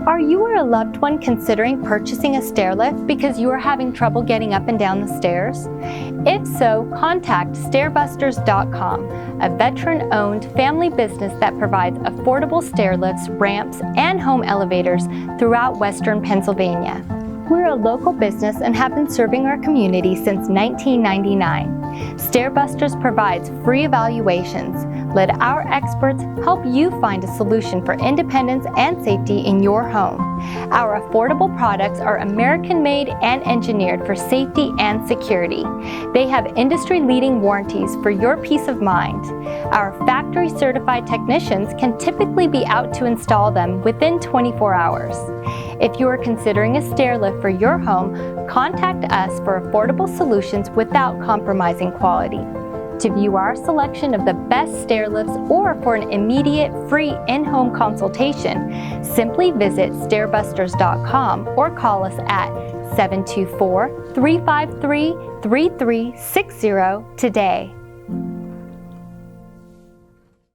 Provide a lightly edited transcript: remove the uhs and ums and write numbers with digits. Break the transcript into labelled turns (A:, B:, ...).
A: Are you or a loved one considering purchasing a stair lift because you are having trouble getting up and down the stairs? If so, contact StairBusters.com, a veteran-owned family business that provides affordable stair lifts, ramps, and home elevators throughout Western Pennsylvania. We're a local business and have been serving our community since 1999. StairBusters provides free evaluations. Let our experts help you find a solution for independence and safety in your home. Our affordable products are American-made and engineered for safety and security. They have industry-leading warranties for your peace of mind. Our factory-certified technicians can typically be out to install them within 24 hours. If you are considering a stair lift for your home, contact us for affordable solutions without compromising quality. To view our selection of the best stair lifts or for an immediate free in-home consultation, simply visit StairBusters.com or call us at 724-353-3360 today.